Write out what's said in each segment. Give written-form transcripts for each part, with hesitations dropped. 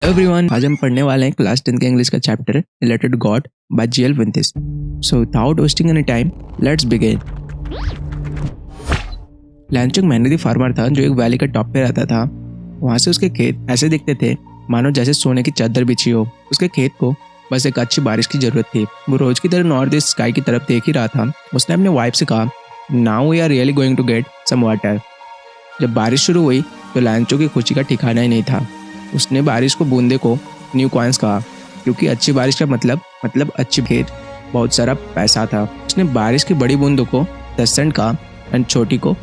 Everyone, आज हम पढ़ने वाले हैं क्लास 10 के इंग्लिश का chapter related god by GL Fuentes. So without wasting any time, let's begin. Lencho मैनेडी फार्मर था जो एक वैली के टॉप पे रहता था। वहाँ से उसके खेत ऐसे दिखते थे मानो जैसे सोने की चादर बिछी हो। उसके खेत को बस एक अच्छी बारिश की जरूरत थी। वो रोज की तरह नॉर्थ ईस्ट स्काई की तरफ देख ही रहा था। उसने अपने वाइफ से कहा, now we are really going to get some water. जब बारिश शुरू हुई तो लैंचो की खुशी का ठिकाना ही नहीं था। उसने बारिश को बूंदे को न्यू कॉइन्स कहा, क्योंकि अच्छी बारिश का मतलब अच्छी खेत, बहुत सारा पैसा था। उसने बारिश की बड़ी बूंदों को 10 सेंट कहा एंड छोटी को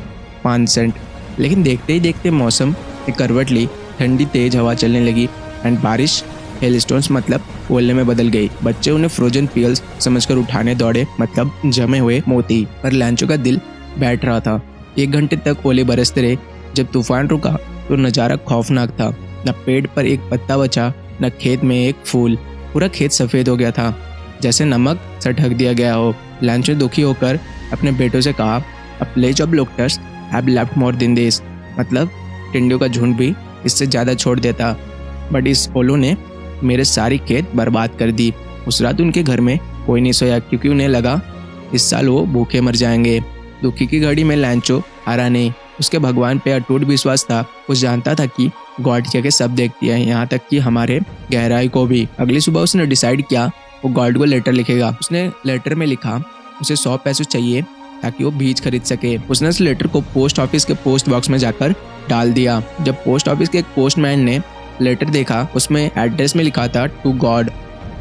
5 सेंट। लेकिन देखते ही देखते मौसम एक करवट ली, ठंडी तेज हवा चलने लगी एंड बारिश हेलस्टोन्स ओले में बदल गई। बच्चे उन्हें फ्रोजन पियल्स समझकर उठाने दौड़े, जमे हुए मोती। पर लैंचो का दिल बैठ रहा था। 1 घंटे तक ओले बरसते रहे। जब तूफान रुका तो नज़ारा खौफनाक था। न पेड़ पर एक पत्ता बचा, न खेत में एक फूल। पूरा खेत सफ़ेद हो गया था, जैसे नमक से ढक दिया गया हो। लैंचो दुखी होकर अपने बेटों से कहा, a plague of locusts have left more than this. टिंडियों का झुंड भी इससे ज़्यादा छोड़ देता, बट इस ओलों ने मेरे सारी खेत बर्बाद कर दी। उस रात उनके घर में कोई नहीं सोया, क्योंकि उन्हें लगा इस साल वो भूखे मर जाएंगे। दुखी की घड़ी में लैंचो हारा नहीं। उसके भगवान पे अटूट विश्वास था। वो जानता था कि गॉड के सब देखती है, यहाँ तक कि हमारे गहराई को भी। अगली सुबह उसने डिसाइड किया वो गॉड को लेटर लिखेगा। उसने लेटर में लिखा उसे 100 पैसे चाहिए ताकि वो बीज खरीद सके। उसने उस लेटर को पोस्ट ऑफिस के पोस्ट बॉक्स में जाकर डाल दिया। जब पोस्ट ऑफिस के एक पोस्टमैन ने लेटर देखा, उसमें एड्रेस में लिखा था टू गॉड।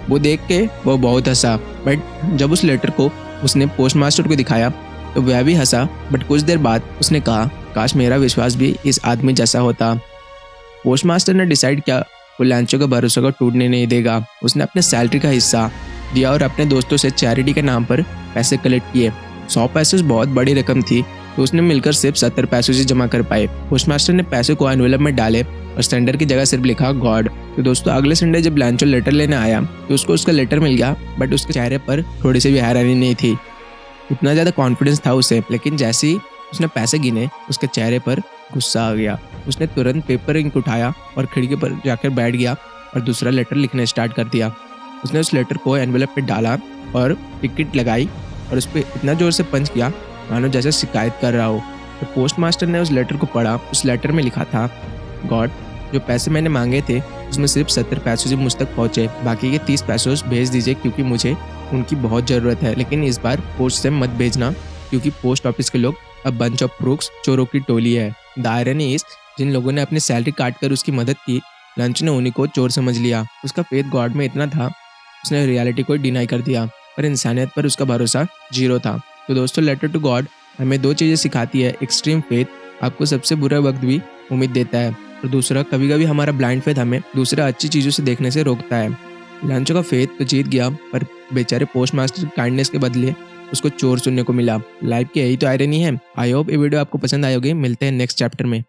वो देख के वो बहुत हंसा, बट जब उस लेटर को उसने पोस्ट मास्टर को दिखाया तो वह भी हंसा। बट कुछ देर बाद उसने कहा, काश मेरा विश्वास भी इस आदमी जैसा होता। पोस्ट मास्टर ने डिसाइड किया वो लैंचो का भरोसा को टूटने नहीं देगा। उसने अपने सैलरी का हिस्सा दिया और अपने दोस्तों से चैरिटी के नाम पर पैसे कलेक्ट किए। 100 पैसे बहुत बड़ी रकम थी, तो उसने मिलकर सिर्फ 70 पैसों से जमा कर पाए। पोस्ट मास्टर ने पैसे को एनवेलप में डाले और सेंडर की जगह सिर्फ लिखा गॉड। तो दोस्तों, अगले संडे जब लैंचो लेटर लेने आया तो उसको उसका लेटर मिल गया, बट उसके चेहरे पर थोड़ी सी भी हैरानी नहीं थी। इतना ज़्यादा कॉन्फिडेंस था उसे। लेकिन जैसे ही उसने पैसे गिने, उसके चेहरे पर गुस्सा आ गया। उसने तुरंत पेपर इंक उठाया और खिड़की पर जाकर बैठ गया और दूसरा लेटर लिखना स्टार्ट कर दिया। उसने उस लेटर को एनवेलप पे डाला और टिकट लगाई और उस पर इतना जोर से पंच किया मानो जैसे शिकायत कर रहा हो। तो पोस्ट मास्टर ने उस लेटर को पढ़ा। उस लेटर में लिखा था, गॉड, जो पैसे मैंने मांगे थे उसमें सिर्फ 70 पैसों से मुझ तक पहुँचे। बाकी के 30 पैसों भेज दीजिए, क्योंकि मुझे उनकी बहुत ज़रूरत है। लेकिन इस बार पोस्ट से मत भेजना, क्योंकि पोस्ट ऑफिस के लोग अब बंच ऑफ क्रूक्स, चोरों की टोली है। द आयरनी इज, जिन लोगों ने अपनी सैलरी काट कर उसकी मदद की, लंच ने उन्हीं को चोर समझ लिया। उसका फेथ गॉड में इतना था, उसने रियलिटी को डिनाई कर दिया, पर इंसानियत पर उसका भरोसा 0 था। तो दोस्तों, लेटर टू गॉड हमें 2 चीज़ें सिखाती है। एक्सट्रीम फेथ आपको सबसे बुरा वक्त भी उम्मीद देता है, और दूसरा, कभी कभी हमारा ब्लाइंड फेथ हमें दूसरा अच्छी चीज़ों से देखने से रोकता है। लंचो का फेथ तो जीत गया, पर बेचारे पोस्ट मास्टर काइंडनेस के बदले उसको चोर सुनने को मिला। लाइफ की यही तो आयरनी है। आई होप ये वीडियो आपको पसंद आई होगी। मिलते हैं नेक्स्ट चैप्टर में।